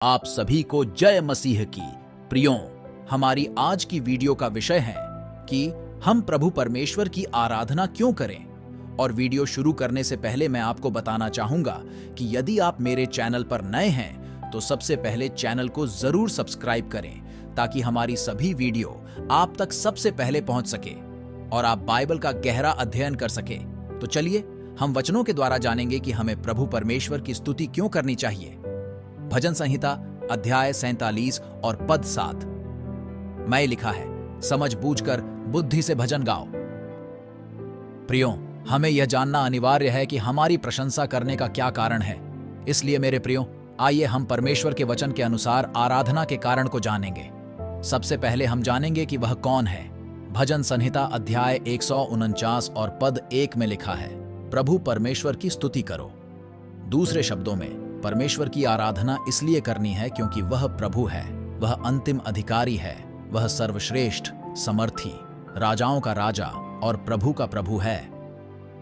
आप सभी को जय मसीह की। प्रियों, हमारी आज की वीडियो का विषय है कि हम प्रभु परमेश्वर की आराधना क्यों करें। और वीडियो शुरू करने से पहले मैं आपको बताना चाहूंगा कि यदि आप मेरे चैनल पर नए हैं तो सबसे पहले चैनल को जरूर सब्सक्राइब करें ताकि हमारी सभी वीडियो आप तक सबसे पहले पहुंच सके और आप बाइबल का गहरा अध्ययन कर सके। तो चलिए हम वचनों के द्वारा जानेंगे कि हमें प्रभु परमेश्वर की स्तुति क्यों करनी चाहिए। भजन संहिता अध्याय 47 और पद 7 में लिखा है, समझ बूझकर बुद्धि से भजन गाओ। प्रियों, हमें यह जानना अनिवार्य है कि हमारी प्रशंसा करने का क्या कारण है। इसलिए मेरे प्रियों, आइए हम परमेश्वर के वचन के अनुसार आराधना के कारण को जानेंगे। सबसे पहले हम जानेंगे कि वह कौन है। भजन संहिता अध्याय 149 और पद 1 में लिखा है, प्रभु परमेश्वर की स्तुति करो। दूसरे शब्दों में, परमेश्वर की आराधना इसलिए करनी है क्योंकि वह प्रभु है, वह अंतिम अधिकारी है, वह सर्वश्रेष्ठ, समर्थी, राजाओं का राजा और प्रभु का प्रभु है।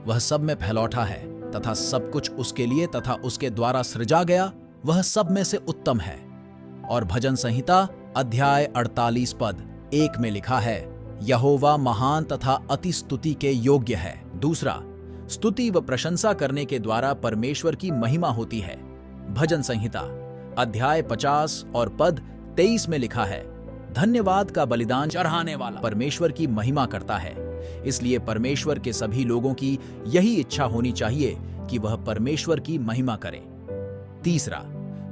वह सब में फैलौठा है तथा सब कुछ उसके लिए तथा उसके द्वारा सृजा गया, वह सब में से उत्तम है। और भजन संहिता अध्याय 48 पद 1 में लिखा है, यहोवा महान तथा अति स्तुति के योग्य है। दूसरा, स्तुति व प्रशंसा करने के द्वारा परमेश्वर की महिमा होती है। भजन संहिता अध्याय 50 और पद 23 में लिखा है, धन्यवाद का बलिदान चढ़ाने वाला परमेश्वर की महिमा करता है। इसलिए परमेश्वर के सभी लोगों की यही इच्छा होनी चाहिए कि वह परमेश्वर की महिमा करें। तीसरा,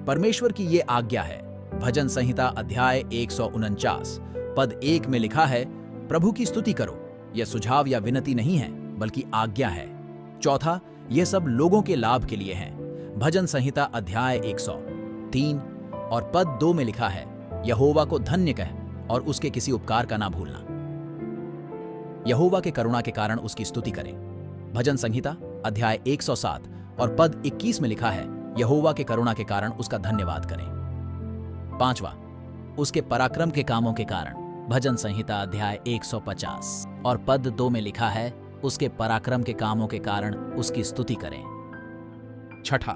परमेश्वर की ये आज्ञा है। भजन संहिता अध्याय 149 पद 1 में लिखा है, प्रभु की स्तुति करो। यह सुझाव या विनती नहीं है बल्कि आज्ञा है। चौथा, यह सब लोगों के लाभ के लिए है। भजन संहिता अध्याय 103 और पद 2 में लिखा है, यहोवा को धन्य कह और उसके किसी उपकार का ना भूलना। यहोवा के करुणा के कारण उसकी स्तुति करें। भजन संहिता अध्याय 107 और पद 21 में लिखा है, यहोवा के करुणा के कारण उसका धन्यवाद करें। पांचवा, उसके पराक्रम के कामों के कारण। भजन संहिता अध्याय 150 और पद 2 में लिखा है, उसके पराक्रम के कामों के कारण उसकी स्तुति करें। छठा,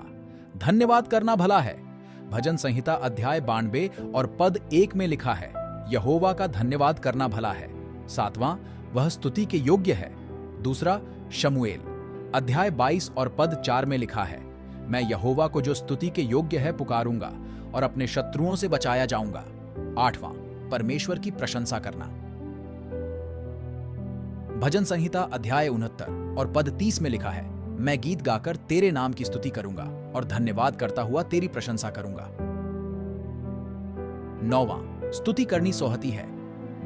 धन्यवाद करना भला है। भजन संहिता अध्याय 92 और पद 1 में लिखा है, यहोवा का धन्यवाद करना भला है। सातवां, वह स्तुति के योग्य है। दूसरा, शमूएल अध्याय 22 और पद 4 में लिखा है, मैं यहोवा को जो स्तुति के योग्य है पुकारूंगा और अपने शत्रुओं से बचाया जाऊंगा। आठवां, परमेश्वर की प्रशंसा करना। भजन संहिता अध्याय 69 और पद 30 में लिखा है, मैं गीत गाकर तेरे नाम की स्तुति करूंगा और धन्यवाद करता हुआ तेरी प्रशंसा करूंगा। नौवां, स्तुति करनी सोहती है।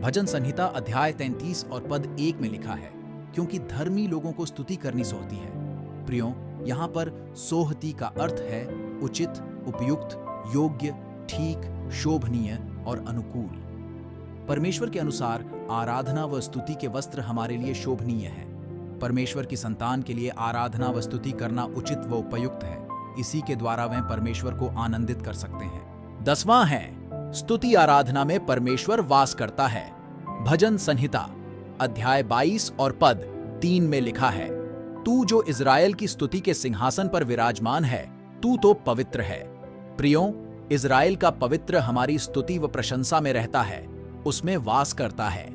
भजन संहिता अध्याय 33 और पद 1 में लिखा है, क्योंकि धर्मी लोगों को स्तुति करनी सोहती है। प्रियों, यहां पर सोहती का अर्थ है उचित, उपयुक्त, योग्य, ठीक, शोभनीय और अनुकूल। परमेश्वर के अनुसार आराधना व स्तुति के वस्त्र हमारे लिए शोभनीय है। परमेश्वर की संतान के लिए आराधना व स्तुति करना उचित व उपयुक्त है। इसी के द्वारा वे परमेश्वर को आनंदित कर सकते हैं। 10वां है, स्तुति आराधना में परमेश्वर वास करता है। भजन संहिता अध्याय 22 और पद 3 में लिखा है, तू जो इज़राइल की स्तुति के सिंहासन पर विराजमान है, तू तो पवित्र है। प्रियों, इज़राइल का पवित्र हमारी स्तुति व प्रशंसा में रहता है, उसमें वास करता है।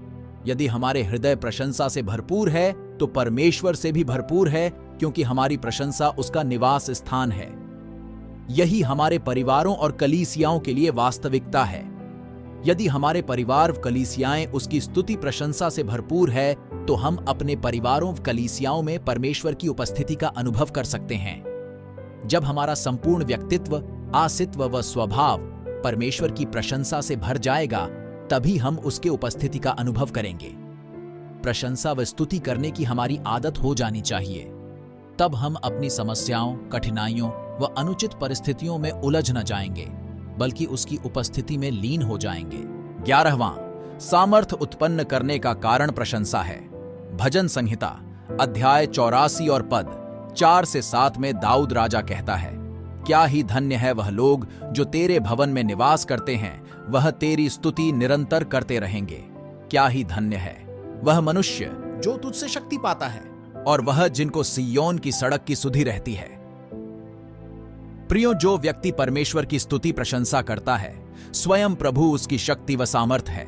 यदि हमारे हृदय प्रशंसा से भरपूर है तो परमेश्वर से भी भरपूर है, क्योंकि हमारी प्रशंसा उसका निवास स्थान है। यही हमारे परिवारों और कलीसियाओं के लिए वास्तविकता है। यदि हमारे परिवार कलीसियाएं उसकी स्तुति प्रशंसा से भरपूर है तो हम अपने परिवारों कलीसियाओं में परमेश्वर की उपस्थिति का अनुभव कर सकते हैं। जब हमारा संपूर्ण व्यक्तित्व, आसित्व व स्वभाव परमेश्वर की प्रशंसा से भर जाएगा, तभी हम उसके उपस्थिति का अनुभव करेंगे। प्रशंसा व स्तुति करने की हमारी आदत हो जानी चाहिए। तब हम अपनी समस्याओं, कठिनाइयों व अनुचित परिस्थितियों में उलझ न जाएंगे, बल्कि उसकी उपस्थिति में लीन हो जाएंगे। 11वां, सामर्थ उत्पन्न करने का कारण प्रशंसा है। भजन संहिता अध्याय 84 और पद 4 से 7 में दाऊद राजा कहता है, क्या ही धन्य है वह लोग जो तेरे भवन में निवास करते हैं, वह तेरी स्तुति निरंतर करते रहेंगे। क्या ही धन्य है वह मनुष्य जो तुझसे शक्ति पाता है और वह जिनको सिय्योन की सड़क की सुधि रहती है। प्रियो, जो व्यक्ति परमेश्वर की स्तुति प्रशंसा करता है, स्वयं प्रभु उसकी शक्ति व सामर्थ है।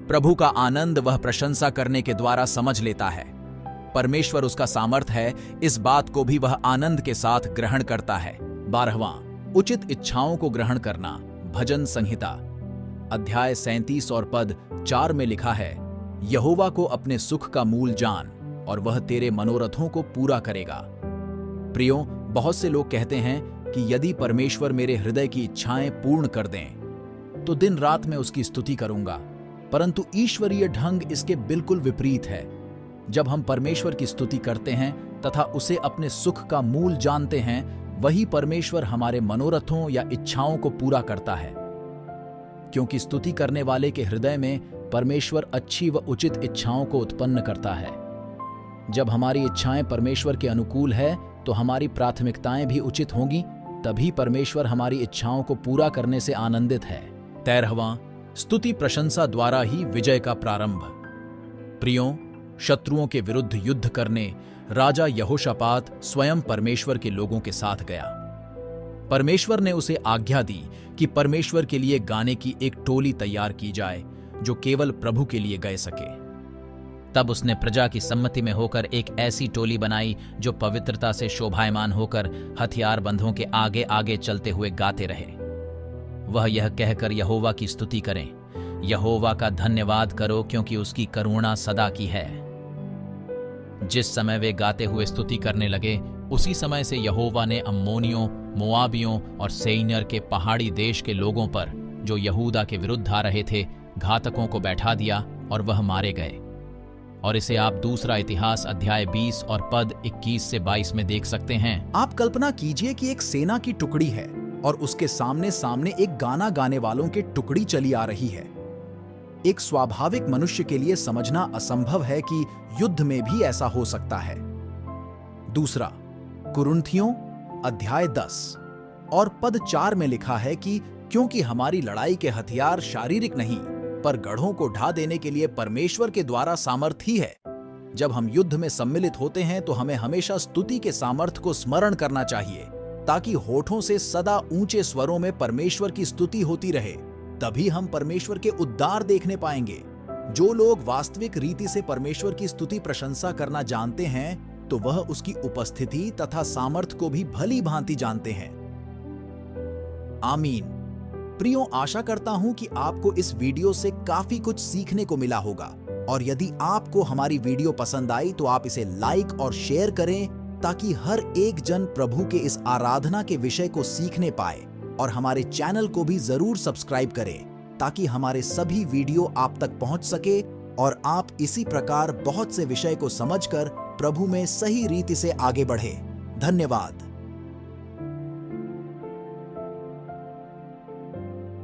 प्रभु का आनंद वह प्रशंसा करने के द्वारा समझ लेता है। परमेश्वर उसका सामर्थ है, इस बात को भी वह आनंद के साथ ग्रहण करता है। 12वां, उचित इच्छाओं को ग्रहण करना। भजन संहिता अध्याय 37 और पद 4 में लिखा है, यहोवा को अपने सुख का मूल जान और वह तेरे मनोरथों को पूरा करेगा। प्रियो, बहुत से लोग कहते हैं कि यदि परमेश्वर मेरे हृदय की इच्छाएं पूर्ण कर दें तो दिन रात मैं उसकी स्तुति करूंगा, परंतु ईश्वरीय ढंग इसके बिल्कुल विपरीत है। जब हम परमेश्वर की स्तुति करते हैं तथा उसे अपने सुख का मूल जानते हैं, वही परमेश्वर हमारे मनोरथों या इच्छाओं को पूरा करता है। क्योंकि स्तुति करने वाले के हृदय में परमेश्वर अच्छी व उचित इच्छाओं को उत्पन्न करता है। जब हमारी इच्छाएं परमेश्वर के अनुकूल है तो हमारी प्राथमिकताएं भी उचित होंगी, तभी परमेश्वर हमारी इच्छाओं को पूरा करने से आनंदित है। 13वां, स्तुति प्रशंसा द्वारा ही विजय का प्रारंभ। प्रियों, शत्रुओं के विरुद्ध युद्ध करने राजा यहोशापात स्वयं परमेश्वर के लोगों के साथ गया। परमेश्वर ने उसे आज्ञा दी कि परमेश्वर के लिए गाने की एक टोली तैयार की जाए जो केवल प्रभु के लिए गाए सके। तब उसने प्रजा की सम्मति में होकर एक ऐसी टोली बनाई जो पवित्रता से शोभायमान होकर हथियारबंदों के आगे आगे चलते हुए गाते रहे। वह यह कहकर यहोवा की स्तुति करें, यहोवा का धन्यवाद करो क्योंकि उसकी करुणा सदा की है। जिस समय वे गाते हुए स्तुति करने लगे, उसी समय से यहोवा ने अम्मोनियों, मोआबियों और सेईर के पहाड़ी देश के लोगों पर, जो यहूदा के विरुद्ध आ रहे थे, घातकों को बैठा दिया और वह मारे गए। और इसे आप दूसरा इतिहास अध्याय 20 और पद 21 से 22 में देख सकते हैं। आप कल्पना कीजिए कि एक सेना की टुकड़ी है और उसके सामने सामने एक गाना गाने वालों की टुकड़ी चली आ रही है। एक स्वाभाविक मनुष्य के लिए समझना असंभव है कि युद्ध में भी ऐसा हो सकता है। दूसरा, कुरिन्थियों अध्याय 10 और पद 4 में लिखा है कि क्योंकि हमारी लड़ाई के हथियार शारीरिक नहीं पर गढ़ों को ढा देने के लिए परमेश्वर के द्वारा सामर्थ ही है। जब हम युद्ध में सम्मिलित होते हैं तो हमें हमेशा स्तुति के सामर्थ को स्मरण करना चाहिए, ताकि होठों से सदा ऊंचे स्वरों में परमेश्वर की स्तुति होती रहे। तभी हम परमेश्वर के उद्धार देखने पाएंगे। जो लोग वास्तविक रीति से परमेश्वर की स्तुति प्रशंसा करना जानते हैं तो वह उसकी उपस्थिति तथा सामर्थ को भी भली भांति जानते हैं। आमीन। प्रियो, आशा करता हूं कि आपको इस वीडियो से काफी कुछ सीखने को मिला होगा, और यदि आपको हमारी वीडियो पसंद आई तो आप इसे लाइक और शेयर करें, ताकि हर एक जन प्रभु के इस आराधना के विषय को सीखने पाए। और हमारे चैनल को भी जरूर सब्सक्राइब करें, ताकि हमारे सभी वीडियो आप तक पहुंच सके और आप इसी प्रकार बहुत से विषय को समझकर प्रभु में सही रीति से आगे बढ़े। धन्यवाद।